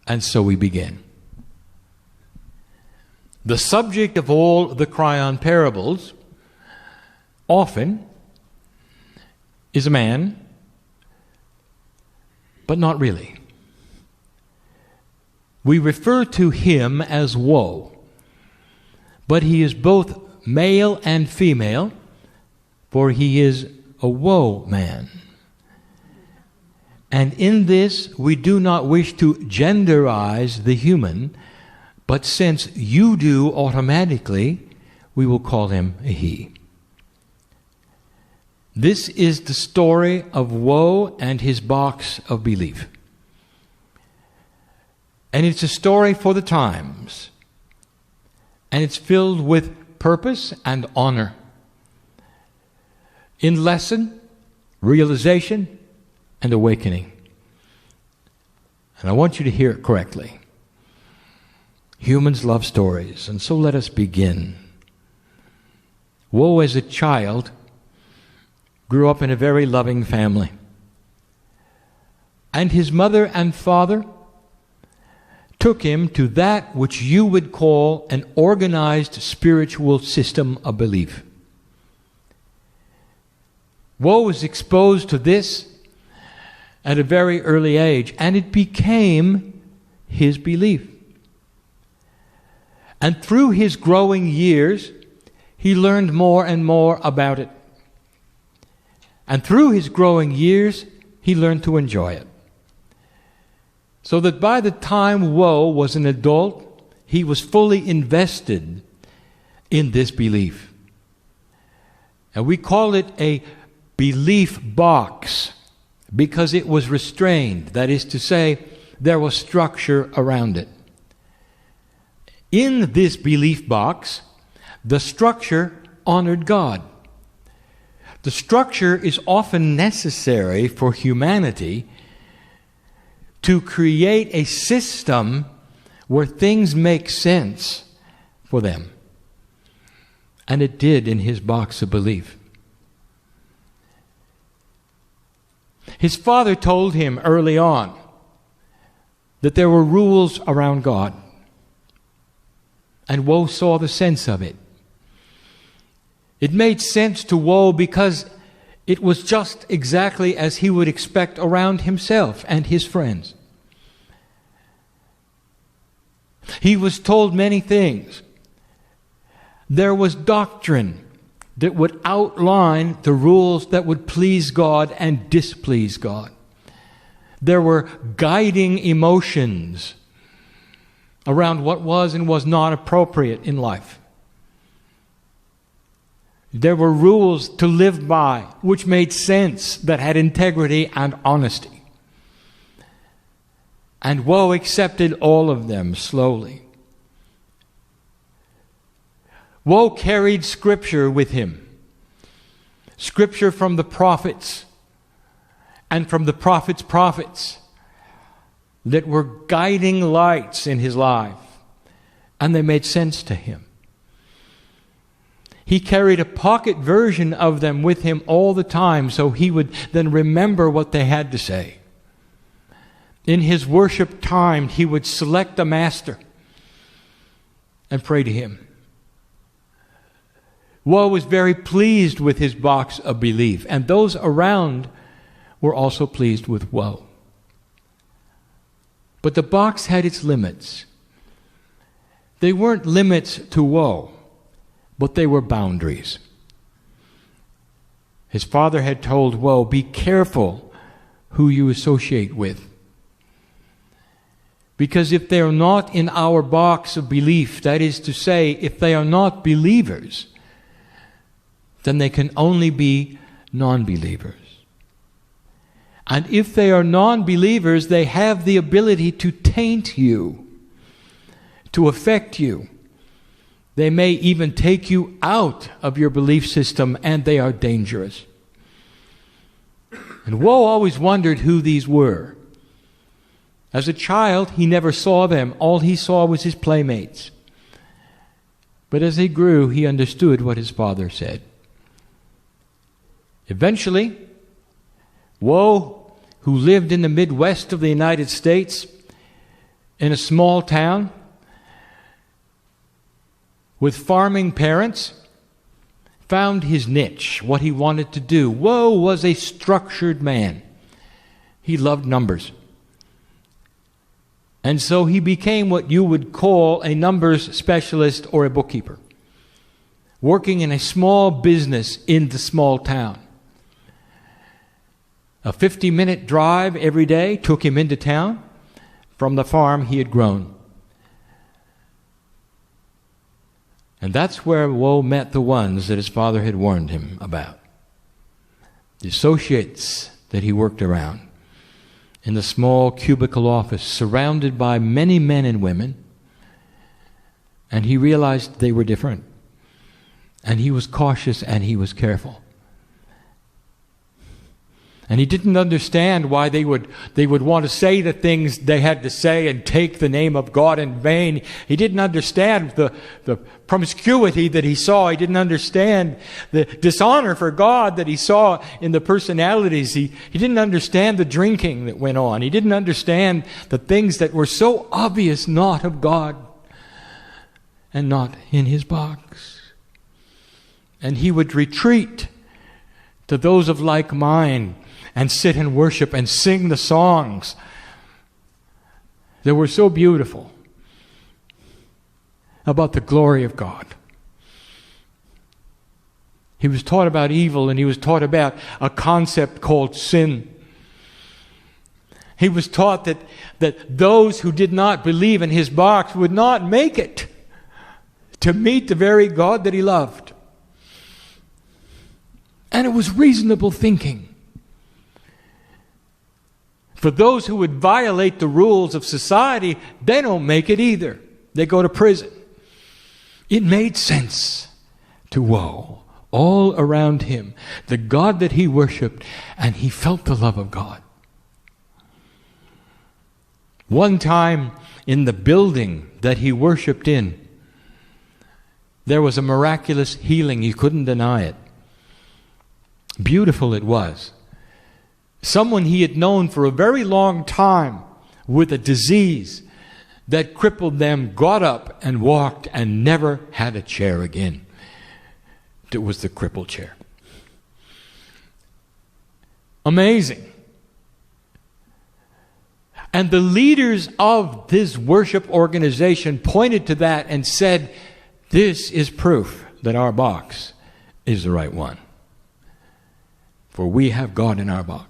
And so we begin. The subject of all the KRYON parables often is a man, but not really. We refer to him as woe, but he is both male and female, for he is a woe man. And in this, we do not wish to genderize the human, but since you do automatically, we will call him a he. This is the story of woe and his box of belief. And it's a story for the times. And it's filled with purpose and honor. In lesson, realization, and awakening. And I want you to hear it correctly. Humans love stories, and so let us begin. Woe, as a child, grew up in a very loving family. And his mother and father took him to that which you would call an organized spiritual system of belief. Woe was exposed to this at a very early age, and it became his belief. And through his growing years, he learned more and more about it. And through his growing years, he learned to enjoy it. So that by the time Woe was an adult, he was fully invested in this belief. And we call it a belief box because it was restrained. That is to say, there was structure around it. In this belief box, the structure honored God. The structure is often necessary for humanity to create a system where things make sense for them. And it did in his box of belief. His father told him early on that there were rules around God. And Woe saw the sense of it. It made sense to Woe because it was just exactly as he would expect around himself and his friends. He was told many things. There was doctrine that would outline the rules that would please God and displease God. There were guiding emotions around what was and was not appropriate in life. There were rules to live by which made sense, that had integrity and honesty. And Woe accepted all of them slowly. Woe carried Scripture with him. Scripture from the prophets and from the prophets' prophets that were guiding lights in his life. And they made sense to him. He carried a pocket version of them with him all the time, so he would then remember what they had to say. In his worship time, he would select a master and pray to him. Woe was very pleased with his box of belief, and those around were also pleased with Woe. But the box had its limits. They weren't limits to Woe, but they were boundaries. His father had told Woe, be careful who you associate with. Because if they are not in our box of belief, that is to say, if they are not believers, then they can only be non-believers. And if they are non-believers, they have the ability to taint you, to affect you. They may even take you out of your belief system, and they are dangerous. And Woe always wondered who these were. As a child, he never saw them. All he saw was his playmates. But as he grew, he understood what his father said. Eventually, Woe, who lived in the Midwest of the United States, in a small town with farming parents, found his niche, what he wanted to do. Woe was a structured man. He loved numbers. And so he became what you would call a numbers specialist or a bookkeeper, working in a small business in the small town. A 50-minute drive every day took him into town from the farm he had grown. And that's where woe met the ones that his father had warned him about. The associates that he worked around in the small cubicle office, surrounded by many men and women. And he realized they were different. And he was cautious and he was careful. And he didn't understand why they would want to say the things they had to say and take the name of God in vain. He didn't understand the promiscuity that he saw. He didn't understand the dishonor for God that he saw in the personalities. He didn't understand the drinking that went on. He didn't understand the things that were so obvious not of God and not in his box. And he would retreat to those of like mind and sit and worship and sing the songs that were so beautiful about the glory of God. He was taught about evil, and he was taught about a concept called sin. He was taught that those who did not believe in his box would not make it to meet the very God that he loved. And it was reasonable thinking. For those who would violate the rules of society, they don't make it either. They go to prison. It made sense to woe all around him, the God that he worshipped, and he felt the love of God. One time in the building that he worshipped in, there was a miraculous healing. You couldn't deny it. Beautiful it was. Someone he had known for a very long time with a disease that crippled them got up and walked and never had a chair again. It was the crippled chair. Amazing. And the leaders of this worship organization pointed to that and said, this is proof that our box is the right one. For we have God in our box.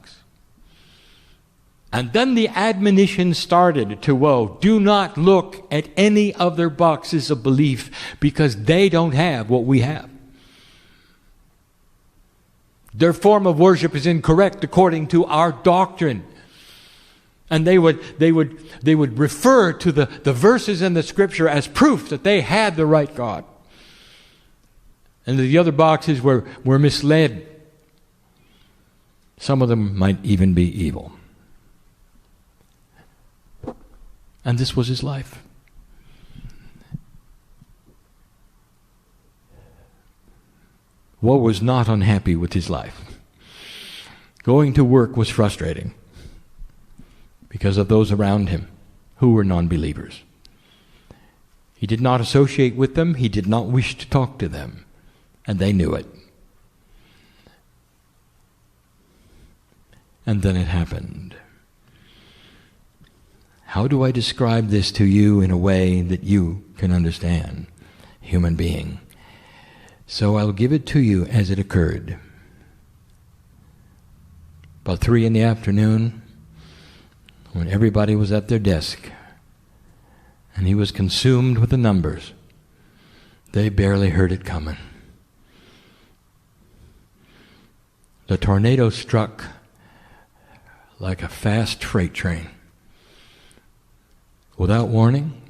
And then the admonition started to woe. Do not look at any other boxes of belief, because they don't have what we have. Their form of worship is incorrect according to our doctrine. And they would refer to the verses in the scripture as proof that they had the right God. And the other boxes were misled. Some of them might even be evil. And this was his life. Woe was not unhappy with his life. Going to work was frustrating because of those around him who were non-believers. He did not associate with them. He did not wish to talk to them. And they knew it. And then it happened. How do I describe this to you in a way that you can understand, human being? So I'll give it to you as it occurred. About 3 p.m, when everybody was at their desk, and he was consumed with the numbers, they barely heard it coming. The tornado struck like a fast freight train. Without warning,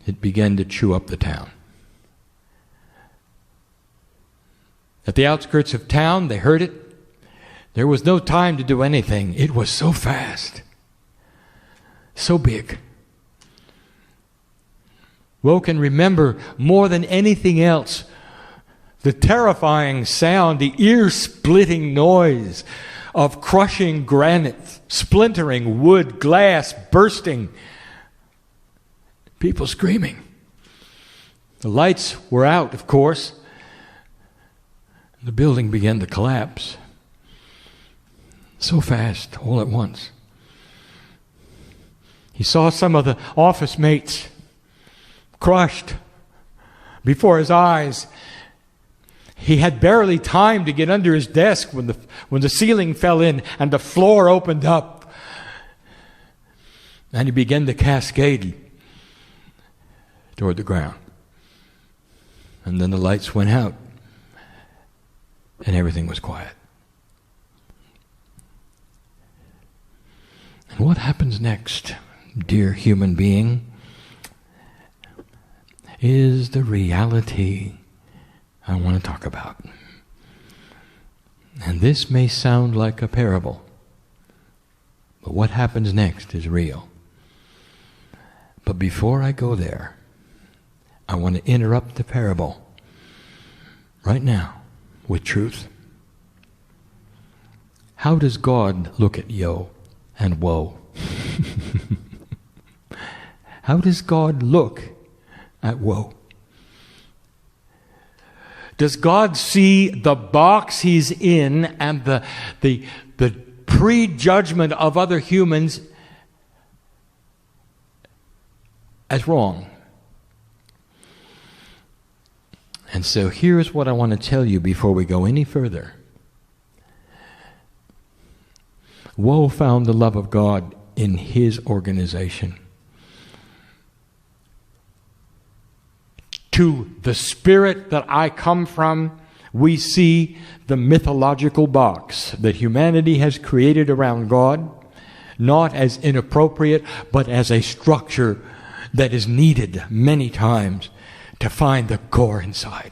it began to chew up the town. At the outskirts of town, they heard it. There was no time to do anything. It was so fast, so big. Woe can remember more than anything else the terrifying sound, the ear-splitting noise of crushing granite, splintering wood, glass bursting People screaming. The lights were out, of course. The building began to collapse. So fast, all at once. He saw some of the office mates crushed before his eyes. He had barely time to get under his desk when the ceiling fell in and the floor opened up. And he began to cascade toward the ground. And then the lights went out and everything was quiet. And what happens next, dear human being, is the reality I want to talk about. And this may sound like a parable, but what happens next is real. But before I go there, I want to interrupt the parable right now with truth. How does God look at yo and woe? How does God look at woe? Does God see the box he's in and the prejudgment of other humans as wrong? And so here's what I want to tell you before we go any further. Woe found the love of God in his organization. To the spirit that I come from, we see the mythological box that humanity has created around God, not as inappropriate, but as a structure that is needed many times to find the core inside.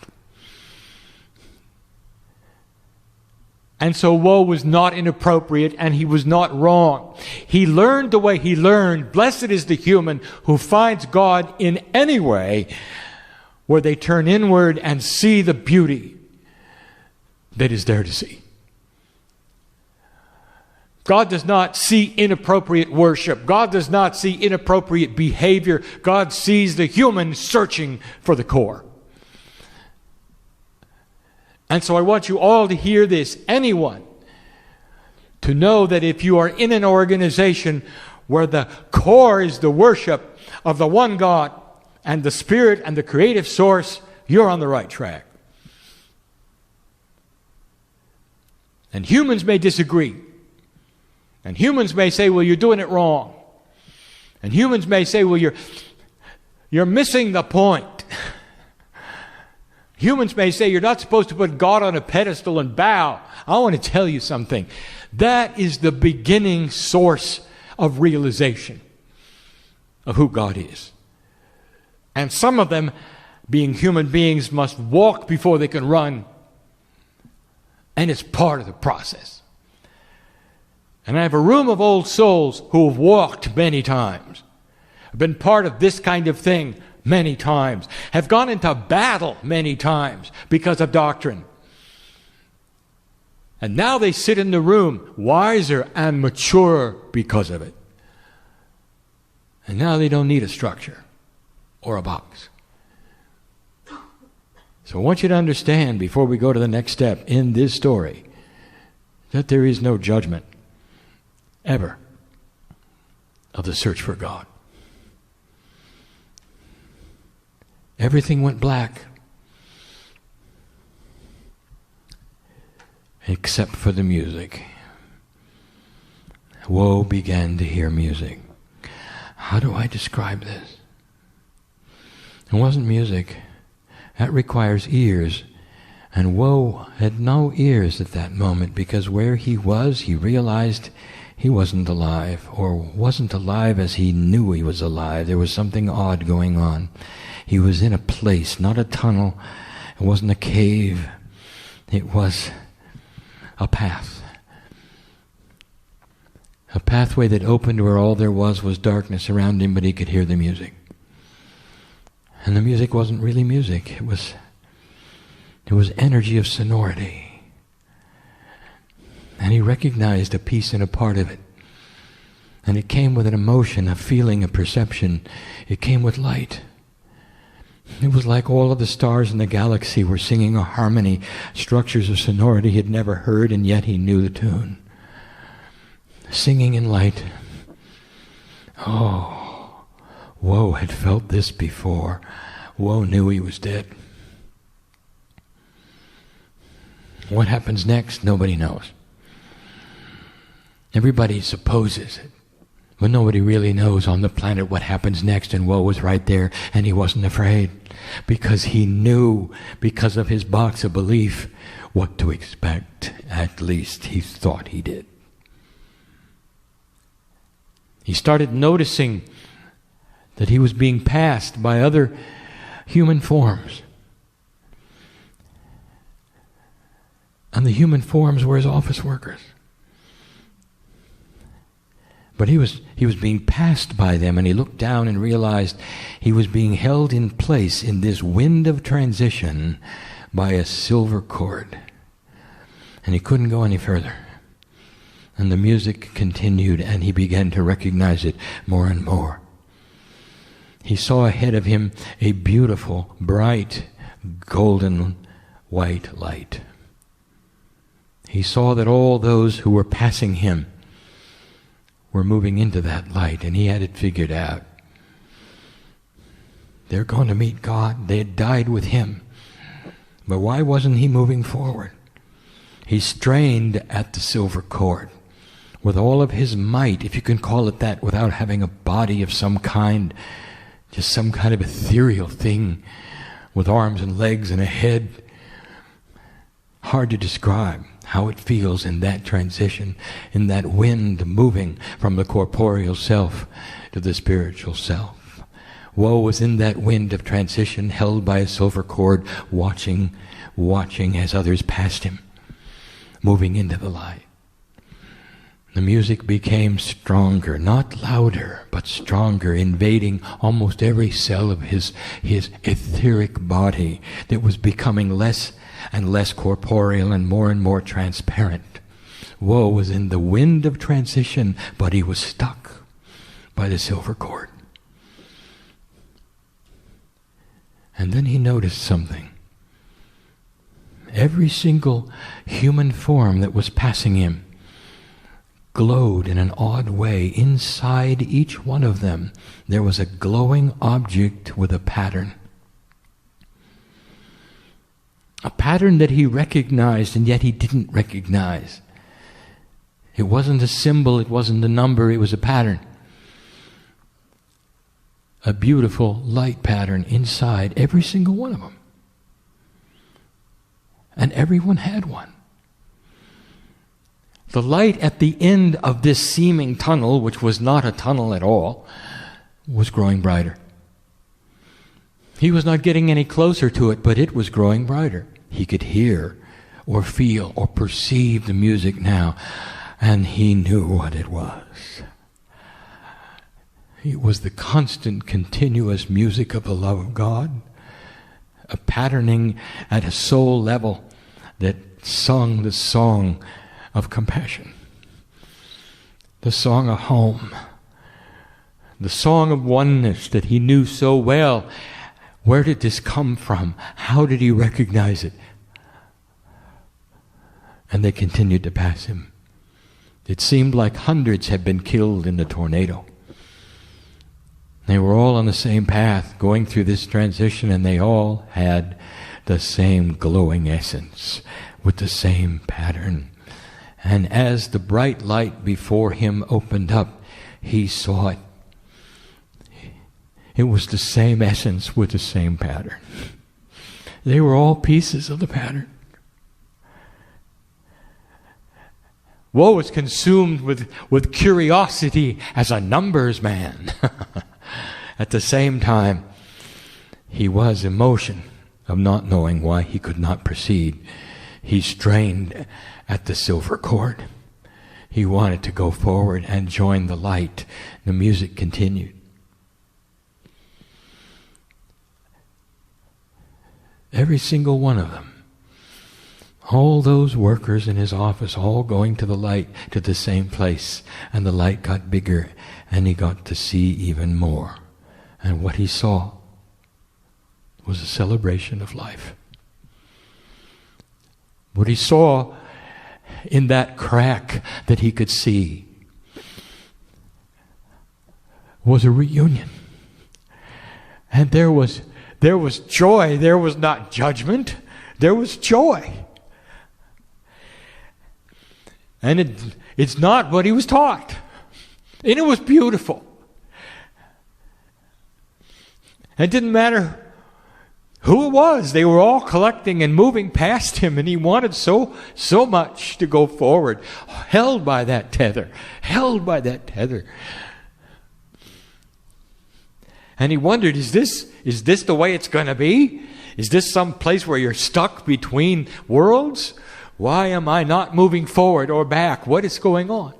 And so woe was not inappropriate and he was not wrong. He learned the way he learned. Blessed is the human who finds God in any way where they turn inward and see the beauty that is there to see. God does not see inappropriate worship. God does not see inappropriate behavior. God sees the human searching for the core. And so I want you all to hear this, anyone, to know that if you are in an organization where the core is the worship of the one God and the Spirit and the creative source, you're on the right track. And humans may disagree. And humans may say, well, you're doing it wrong. And humans may say, well, you're missing the point. Humans may say, you're not supposed to put God on a pedestal and bow. I want to tell you something. That is the beginning source of realization of who God is. And some of them, being human beings, must walk before they can run. And it's part of the process. And I have a room of old souls who have walked many times, have been part of this kind of thing many times, have gone into battle many times because of doctrine. And now they sit in the room wiser and mature because of it. And now they don't need a structure or a box. So I want you to understand, before we go to the next step in this story, that there is no judgment ever of the search for God. Everything went black except for the music. Woe began to hear music. How do I describe this? It wasn't music. That requires ears. And woe had no ears at that moment, because where he was, he realized he wasn't alive, or wasn't alive as he knew he was alive. There was something odd going on. He was in a place, not a tunnel. It wasn't a cave. It was a path. A pathway that opened where all there was darkness around him, but he could hear the music. And the music wasn't really music. It was energy of sonority. And he recognized a piece and a part of it. And it came with an emotion, a feeling, a perception. It came with light. It was like all of the stars in the galaxy were singing a harmony, structures of sonority he had never heard, and yet he knew the tune. Singing in light. Oh, Woe had felt this before. Woe knew he was dead. What happens next, nobody knows. Everybody supposes it. But nobody really knows on the planet what happens next, and Woe was right there, and he wasn't afraid. Because he knew, because of his box of belief, what to expect. At least he thought he did. He started noticing that he was being passed by other human forms. And the human forms were his office workers. But he was being passed by them, and he looked down and realized he was being held in place in this wind of transition by a silver cord. And he couldn't go any further. And the music continued, and he began to recognize it more and more. He saw ahead of him a beautiful, bright, golden white light. He saw that all those who were passing him were moving into that light, and he had it figured out. They're going to meet God. They had died with him. But why wasn't he moving forward? He strained at the silver cord with all of his might, if you can call it that, without having a body of some kind, just some kind of ethereal thing with arms and legs and a head. Hard to describe how it feels in that transition, in that wind moving from the corporeal self to the spiritual self. Woe was in that wind of transition, held by a silver cord, watching as others passed him, moving into the light. The music became stronger, not louder, but stronger, invading almost every cell of his etheric body that was becoming less and less corporeal and more transparent. Woe was in the wind of transition, but he was stuck by the silver cord. And then he noticed something. Every single human form that was passing him glowed in an odd way. Inside each one of them, there was a glowing object with a pattern. A pattern that he recognized, and yet he didn't recognize. It wasn't a symbol, it wasn't a number, it was a pattern. A beautiful light pattern inside every single one of them. And everyone had one. The light at the end of this seeming tunnel, which was not a tunnel at all, was growing brighter. He was not getting any closer to it, but it was growing brighter. He could hear or feel or perceive the music now, and he knew what it was. It was the constant, continuous music of the love of God, a patterning at a soul level that sung the song of compassion, the song of home, the song of oneness that he knew so well. Where did this come from? How did he recognize it? And they continued to pass him. It seemed like hundreds had been killed in the tornado. They were all on the same path, going through this transition, and they all had the same glowing essence, with the same pattern. And as the bright light before him opened up, he saw it. It was the same essence with the same pattern. They were all pieces of the pattern. Woe was consumed with curiosity as a numbers man. At the same time, he was emotion of not knowing why he could not proceed. He strained at the silver cord. He wanted to go forward and join the light. The music continued. Every single one of them, All those workers in his office, all going to the light, to the same place. And the light got bigger, and he got to see even more. And what he saw was a celebration of life. What he saw in that crack that he could see was a reunion. And there was joy. There was not judgment. There was joy. And it's not what he was taught. And it was beautiful. It didn't matter who it was. They were all collecting and moving past him, and he wanted so much to go forward, held by that tether. And he wondered, is this the way it's going to be? Is this some place where you're stuck between worlds? Why am I not moving forward or back? What is going on?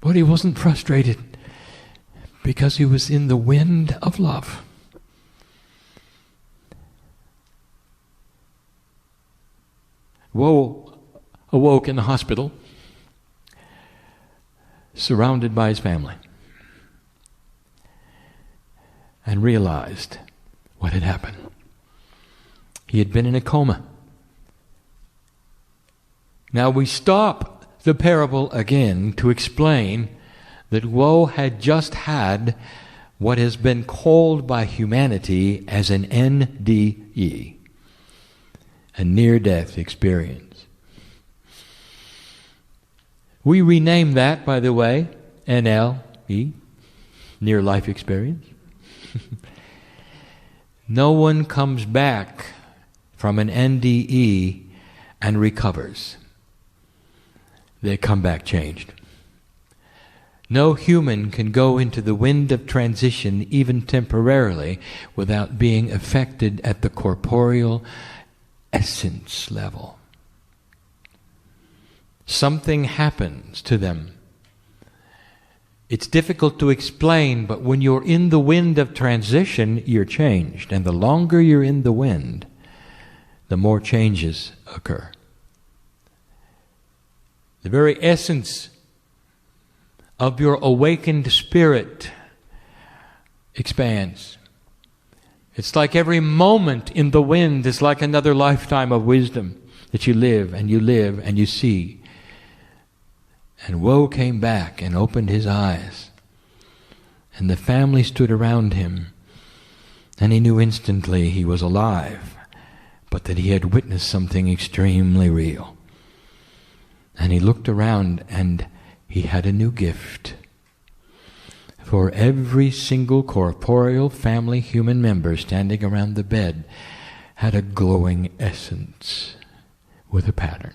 But he wasn't frustrated because he was in the wind of love. Woe awoke in the hospital, surrounded by his family, and realized what had happened. He had been in a coma. Now we stop the parable again to explain that woe had just had what has been called by humanity as an NDE, a near-death experience. We rename that, by the way, NLE, near-life experience. No one comes back from an NDE and recovers. They come back changed. No human can go into the wind of transition, even temporarily, without being affected at the corporeal essence level. Something happens to them. It's difficult to explain, but when you're in the wind of transition, you're changed. And the longer you're in the wind, the more changes occur. The very essence of your awakened spirit expands. It's like every moment in the wind is like another lifetime of wisdom that you live and you see. And woe came back and opened his eyes. And the family stood around him. And he knew instantly he was alive, but that he had witnessed something extremely real. And he looked around and he had a new gift. For every single corporeal family human member standing around the bed had a glowing essence with a pattern.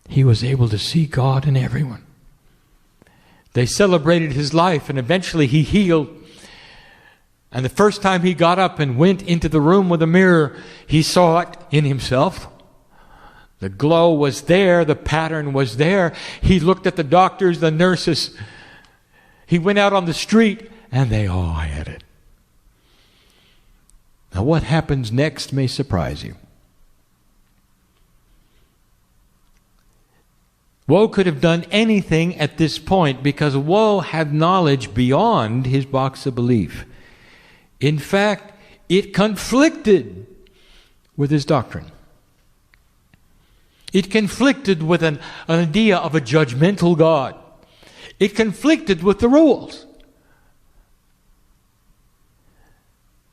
He was able to see God in everyone. They celebrated his life, and eventually he healed. And the first time he got up and went into the room with a mirror, he saw it in himself. The glow was there, the pattern was there. He looked at the doctors, the nurses. He went out on the street, and they all had it. Now what happens next may surprise you. Woe could have done anything at this point because woe had knowledge beyond his box of belief. In fact, it conflicted with his doctrine. It conflicted with an idea of a judgmental God. It conflicted with the rules.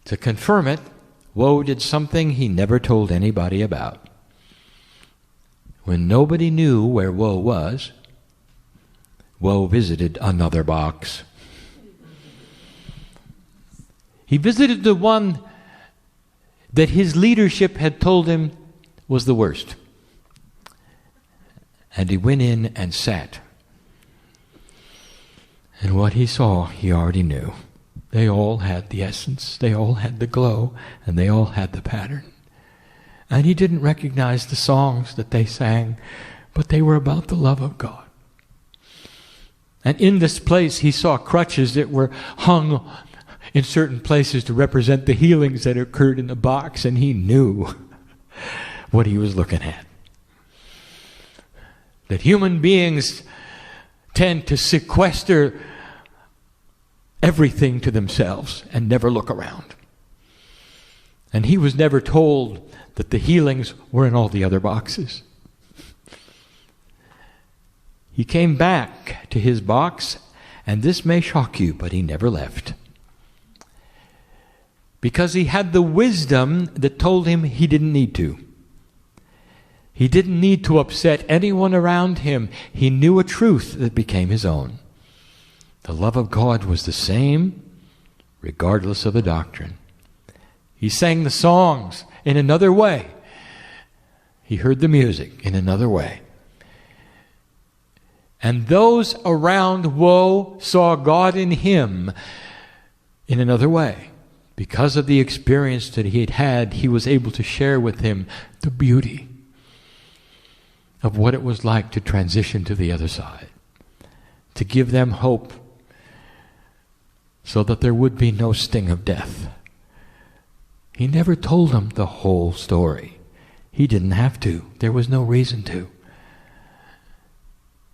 To confirm it, woe did something he never told anybody about. When nobody knew where woe was, woe visited another box. He visited the one that his leadership had told him was the worst. And he went in and sat. And what he saw, he already knew. They all had the essence, they all had the glow, and they all had the pattern. And he didn't recognize the songs that they sang, but they were about the love of God. And in this place, he saw crutches that were hung in certain places to represent the healings that occurred in the box, and he knew what he was looking at. That human beings tend to sequester everything to themselves and never look around. And he was never told that the healings were in all the other boxes. He came back to his box, and this may shock you, but he never left. Because he had the wisdom that told him he didn't need to. He didn't need to upset anyone around him. He knew a truth that became his own. The love of God was the same, regardless of the doctrine. He sang the songs in another way. He heard the music in another way. And those around woe saw God in him in another way. Because of the experience that he had had, he was able to share with him the beauty of what it was like to transition to the other side. To give them hope so that there would be no sting of death. He never told them the whole story. He didn't have to. There was no reason to.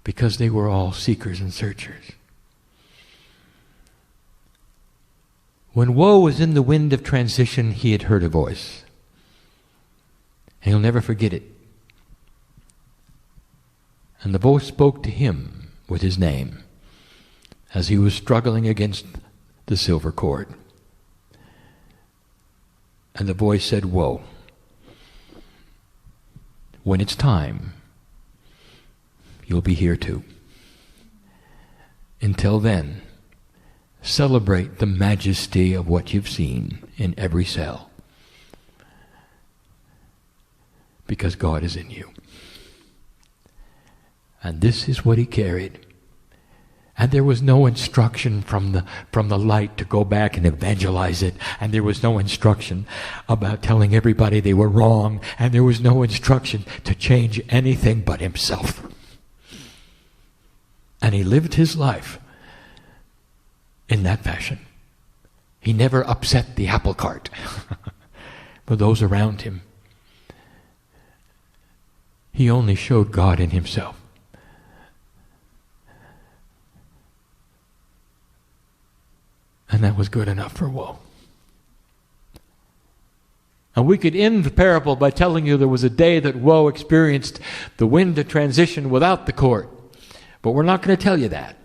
Because they were all seekers and searchers. When woe was in the wind of transition, he had heard a voice. And he'll never forget it. And the voice spoke to him with his name as he was struggling against the silver cord. And the voice said, "Woe. When it's time, you'll be here too. Until then, celebrate the majesty of what you've seen in every cell. Because God is in you." And this is what he carried. And there was no instruction from the light to go back and evangelize it. And there was no instruction about telling everybody they were wrong. And there was no instruction to change anything but himself. And he lived his life in that fashion. He never upset the apple cart for those around him. He only showed God in himself. And that was good enough for woe. And we could end the parable by telling you there was a day that woe experienced the wind of transition without the cord. But we're not going to tell you that.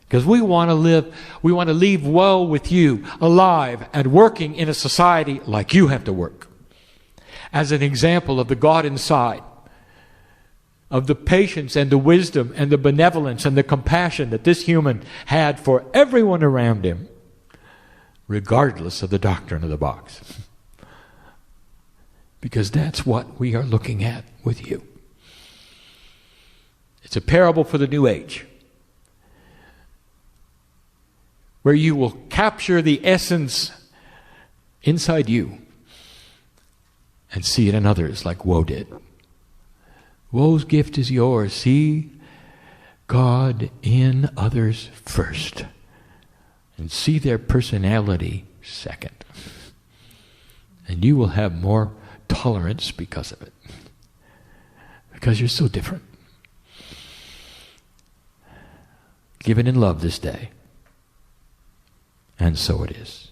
Because we want to leave woe with you, alive and working in a society like you have to work. As an example of the God inside. Of the patience and the wisdom and the benevolence and the compassion that this human had for everyone around him, regardless of the doctrine of the box. Because that's what we are looking at with you. It's a parable for the new age, where you will capture the essence inside you and see it in others like woe did. Woe's gift is yours. See God in others first. And see their personality second. And you will have more tolerance because of it. Because you're so different. Given in love this day. And so it is.